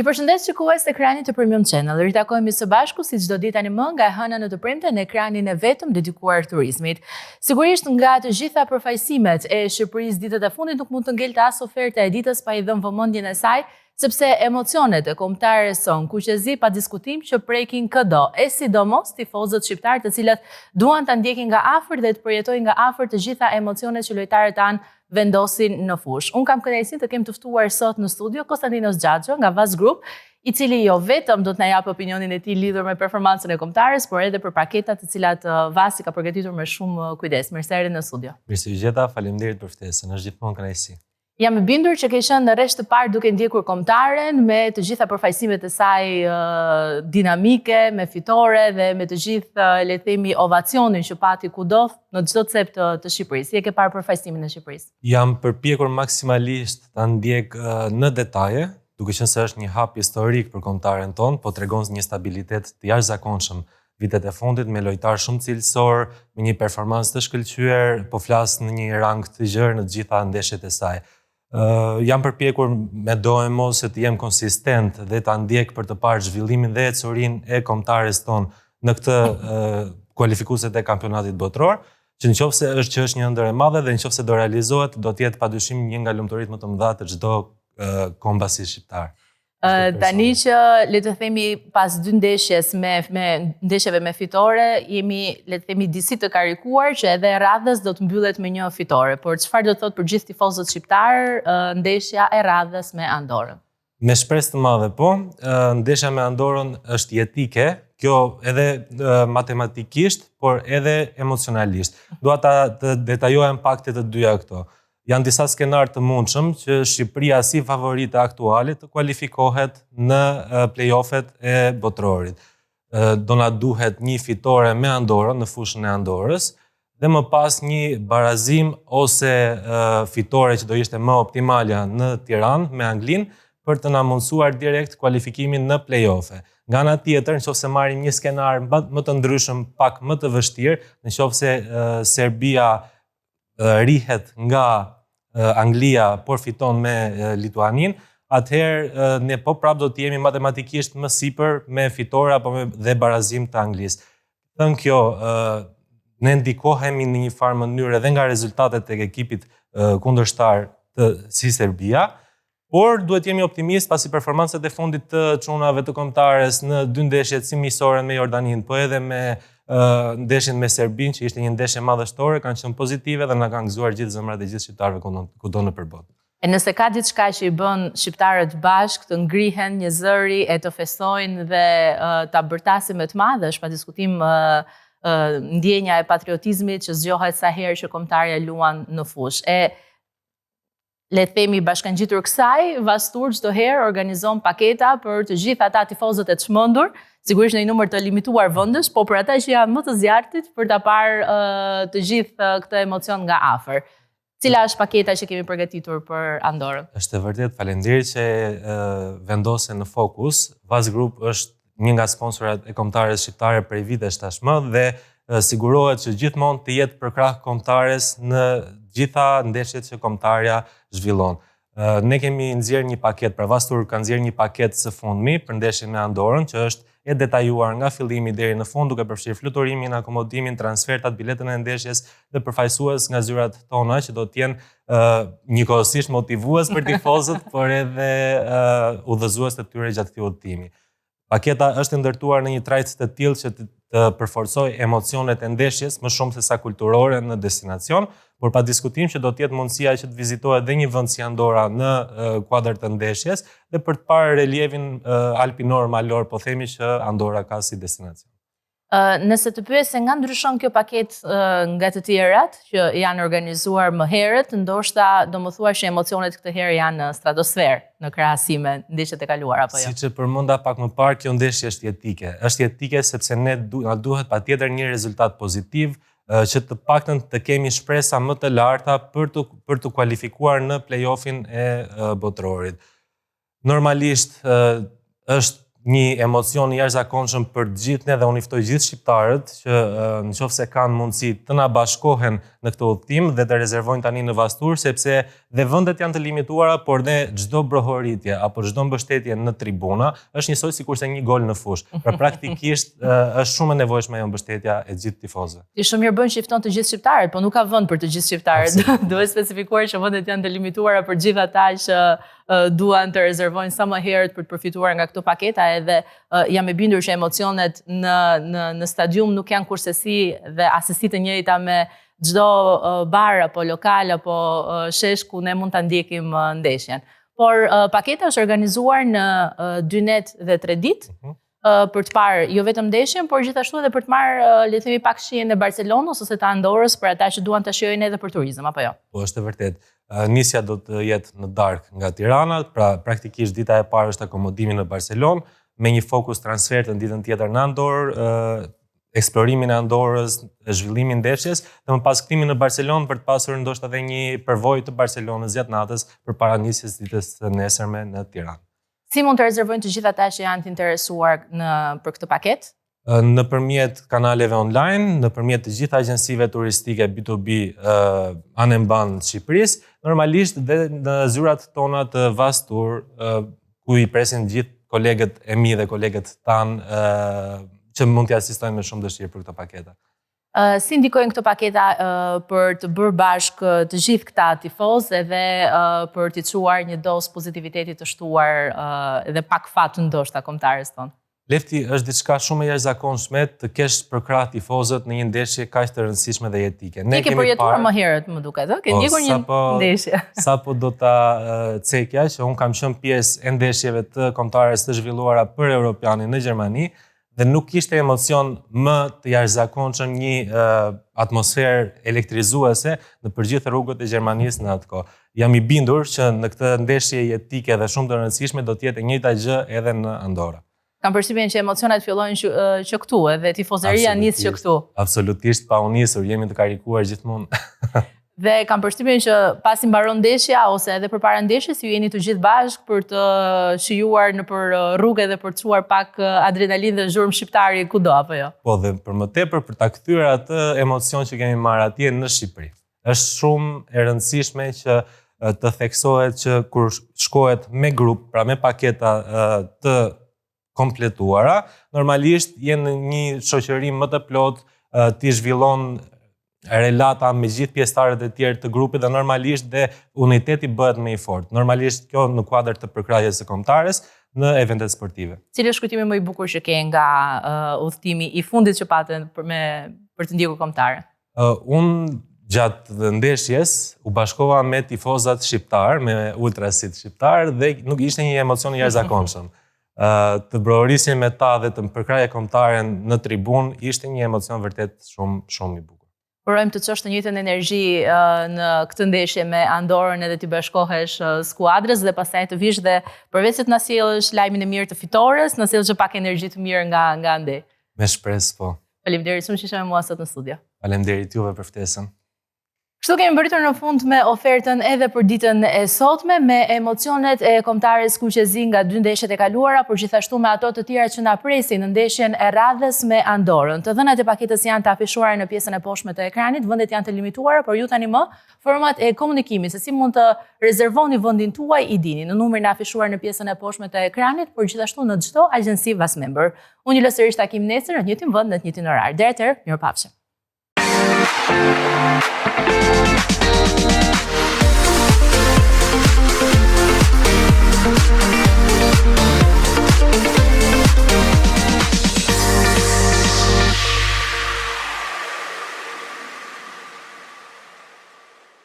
Ju përshëndes shikues të ekranit të Premium Channel. Ritakojmë së bashku si çdo ditë tani më nga e hëna në të premte në ekranin e vetëm dedikuar turizmit. Sigurisht nga të gjitha përfaqësimet e Shqipërisë ditët e fundit nuk mund të ngelte as oferta e ditës pa i dhënë vëmendjen e saj, sepse emocionet e kombëtarëve son kuqezi pa diskutim që prekin çdo, e sidomos tifozët shqiptar të cilët duan ta ndjekin nga afër dhe të përjetojnë nga afër të gjitha emocionet që lojtarët tanë vendosin në fush. Unë kam kënaqësinë të kem të ftuar sot në studio Konstantinos Xhaxho nga Vaz Group, i cili jo vetëm do të na japë opinionin e tij lidhur me performancën e kombëtarës, por edhe për paketat të cilat Vasi ka përgatitur me shumë kujdes. Mirë se erdhe në studio. Mirë se u gjeta, faleminderit për ftesën. Është gjithmonë kënaqësi. Jam e bindur që ke qenë në rresht të parë duke ndjekur kombëtaren me të gjitha përfaqësimet e saj dinamike, me fitore dhe me të gjithë, le të themi, ovacionin që pati kudo në çdo cep të Shqipërisë. Si e ke parë përfaqësimin e Shqipërisë? Jam përpjekur maksimalisht ta ndjek në detaje, duke qenë se është një hap historik për kombëtaren tonë, po tregon një stabilitet të jashtëzakonshëm vitet e fundit me lojtar shumë cilësor, me një performancë të shkëlqyer, po flas në një rang të gjerë në të gjitha ndeshjet e saj. Jam përpjekur me do e mos të jem konsistent dhe ta ndjek për të parë zhvillimin dhe ecurinë e kombëtares tonë në këtë kualifikueset e kampionatit botror, që nëse është një ëndër e madhe dhe nëse do realizohet, do të jetë padyshim një nga lumturitë më të mëdha të çdo kombasi shqiptar. Tani që le të themi pas dy ndeshjes me ndeshjeve me fitore, jemi le të themi disi të karikuar që edhe radhës do të mbyllet me një fitore, por çfarë do të thotë për gjithë tifozët shqiptar ndeshja e radhës me Andorrën? Me shpresë të madhe po, ndeshja me Andorrën është jetike, kjo edhe matematikisht, por edhe emocionalisht. Dua të detajoj impaktet të dyja këto. Janë disa skenar të mundshëm që Shqipëria si favorite aktuale të kualifikohet në play-offet e botrorit. Do na duhet një fitore me Andorrën në fushën e Andorrës dhe më pas një barazim ose fitore që do ishte më optimalja në Tiranë me Anglinë për të na mundsuar direkt kualifikimin në play-offe. Nga ana tjetër, nëse marrim një skenar më të ndryshëm, pak më të vështirë, nëse Serbia rihet nga Anglia, por fiton me Lituanin, atëherë ne po prap do të jemi matematikisht më sipër me fitore apo dhe barazim të Anglisë. Thënë kjo, ne ndikohemi në një farë mënyrë edhe nga rezultatet e ekipit kundërshtar si Serbia, por duhet jemi optimist pasi performancët e fundit të çunave të kombëtares në dy ndeshjet si miqësore me Jordanin, po edhe me ndeshjen me Serbinë, që ishte një ndeshje madhështore, kanë qenë pozitive dhe na kanë gëzuar gjithë zemrat e gjithë shqiptarëve kudo nëpër botë. E nëse ka diçka që i bën shqiptarët bashkë të ngrihen një zëri e të festojnë dhe ta bërtasin me të madhe, është pa diskutim ndjenja e patriotizmit që zgjohet sa herë që kombëtarja luan në fushë. Le të themi bashkangjitur kësaj, Vastur çdo herë organizon paketa për të gjithë ata tifozët e çmendur, sigurisht në një numër të limituar vendesh, po për ata që janë më të zjarrit për ta parë të gjithë këtë emocion nga afër. Cila është paketa që kemi përgatitur për Andorrën? Është e vërtet, faleminderit që vendose në fokus. Vaz Group është një nga sponsorat e kombëtares shqiptare prej vitesh tashmë dhe sigurohet që gjithmonë të jetë përkrah kombëtares në gjitha ndeshjet që kombëtarja zhvillon. Ne kemi nxjerrë një paketë, pra Vastur ka nxjerrë një paketë së fundmi për ndeshjen me Andorrën, që është e detajuar nga fillimi deri në fund, duke përfshirë fluturimin, akomodimin, transfertat, biletën e ndeshjes dhe përfaqësues nga zyrat tona që do të jenë njëkohësisht motivues për tifozët, por edhe udhëzues të tyre gjatë këtij udhëtimi. Paketa është ndërtuar në një trajt të tillë që të përforcojë emocionet e ndeshjes më shumë se sa kulturore në destinacion, por pa diskutim që do të jetë mundësia që të vizitohet edhe një vend si Andorra në kuadër të ndeshjes dhe për të parë relievin alpinor malor, po themi që Andorra ka si destinacion. Nëse të pyes se nga ndryshon kjo paketë nga të tjerat që janë organizuar më herët, ndoshta do më thuash që emocionet këtë herë janë në stratosferë në krahasim me ndeshjet e kaluara apo jo? Siç e përmenda pak më parë, kjo ndeshje është jetike. Është jetike sepse ne na duhet patjetër një rezultat pozitiv që të paktën të kemi shpresa më të larta për të kualifikuar në play-offin e botrorit. Normalisht është një emocion i jashtëzakonshëm për të gjithë ne dhe unë i ftoj gjithë shqiptarët që nëse kanë mundësi të na bashkohen në këtë udhtim dhe të rezervojnë tani në Vastur, sepse dhe vendet janë të limituara, por ne çdo brohoritje apo çdo mbështetje në tribuna është njësoj sikurse një gol në fush. Pra praktikisht është shumë e nevojshme ajo mbështetja e gjithë tifozëve. Ti shumë mirë bën që i fton të gjithë shqiptarët, po nuk ka vend për të gjithë shqiptarët. Duhet specifikuar që vendet janë të limituara për gjithë ata që duan të rezervojnë sa më herët për të përfituar nga këto paketa, edhe jam e bindur që emocionet në stadium nuk janë kursesi dhe asesi të njëjta me çdo bar apo lokal apo shesh ku ne mund ta ndjekim ndeshjen. Por paketa është organizuar në 2 net dhe 3 ditë për të parë jo vetëm ndeshjen, por gjithashtu edhe për të marrë le të themi pak shijen e Barcelonës ose të Andorrës për ata që duan ta shijojnë edhe për turizëm, apo jo? Po, është e vërtet. Nisja do të jetë në darkë nga Tirana, pra praktikisht dita e parë është akomodimi në Barcelonë, me një fokus transfer të ditën tjetër në Andorrë, eksplorimin e Andorrës, zhvillimin ndeshjes, dhe më pas kthimi në Barcelonë për të pasur ndoshta edhe një përvojë të Barcelonës gjatë natës përpara nisjes ditës së nesërme në Tiranë. Si mund të rezervojnë të gjithë ata që janë të interesuar për këtë paketë? Nëpërmjet kanaleve online, nëpërmjet të gjithë agjensive turistike B2B anë mban të Shqipërisë, normalisht dhe në zyrat tona të Vastur, ku i presin gjithë kolegët e mi dhe kolegët tanë që mund t'i asistojnë me shumë dëshirë për këto paketa. Si ndikojnë këto paketa për të bërë bashkë të gjithë këta tifozë edhe për t'i çuar një dosë pozitiviteti të shtuar dhe pak fat ndoshta kombëtarës tonë? Lefti është diçka shumë e jashtëzakonshme të kesh për krah tifozët në një ndeshje kaq të rëndësishme dhe jetike. Ne kemi përjetuar më herët, më duket, ke ndjekur një ndeshje. Sapo do ta cekja që un kam qenë pjesë e ndeshjeve të kombëtares të zhvilluara për Europianin në Gjermani dhe nuk kishte emocion më të jashtëzakonshëm një atmosferë elektrizuese në përgjithë rrugët e Gjermanisë në atë kohë. Jam i bindur që në këtë ndeshje jetike dhe shumë të rëndësishme do të jetë e njëjta gjë edhe në Andorra. Kam përshtypjen që emocionet fillojnë që këtu, edhe tifozëria nis që këtu. Absolutisht pa u nisur, jemi të karikuar gjithmonë. Dhe kam përshtypjen që pasi mbaron ndeshja ose edhe përpara ndeshjes, ju jeni të gjithë bashkë për të shijuar nëpër rrugë dhe për të çuar pak adrenalinë dhe zhurmë shqiptari kudo, apo jo? Po, dhe për më tepër për ta kthyer atë emocion që kemi marrë atje në Shqipëri. Është shumë e rëndësishme që të theksohet që kur shkohet me grup, pra me paketa të kompletuara, normalisht jenë një shoqëri më të plot, ti zhvillon relata me gjithë pjesëtarët e tjerë të grupit dhe normalisht dhe uniteti bëhet më i fortë. Normalisht kjo në kuadër të përkrahjes së kombëtares në eventet sportive. Cili është kujtimi më i bukur që ke nga udhëtimi i fundit që patën për të ndjekur kombëtare? Unë gjatë ndeshjes u bashkova me tifozat shqiptar, me ultrasit shqiptar dhe nuk ishte një emocion i jashtëzakonshëm. Të brohorisin me ta dhe të përkraje kombëtare në tribun ishte një emocion vërtet shumë i bukur. Urojmë të çosh të njëjtën energji në këtë ndeshje me Andorrën edhe të bashkohesh skuadrës dhe pastaj të vish dhe përveç se të na sjellësh lajmin e mirë të fitores, na sjellësh pak energji të mirë nga ande. Me shpresë po. Faleminderit shumë që ishe me mua sot në studio. Faleminderit juve për ftesën. Kështu kemi mbërritur në fund me ofertën edhe për ditën e sotme, me emocionet e kombëtares kuqezi nga 2 ndeshjet e kaluara, por gjithashtu me ato të tjera që na presin në ndeshjen e radhës me Andorrën. Të dhënat e paketës janë të afishuara në pjesën e poshtme të ekranit, vendet janë të limituara, por ju tani më format e komunikimit se si mund të rezervoni vendin tuaj i dini në numrin e afishuar në pjesën e poshtme të ekranit, por gjithashtu në çdo agjenci Vasmember. Unë ju lë sërish takim nesër në të njëjtin vend në të njëjtin orar. Deri atëherë, mirupafshim.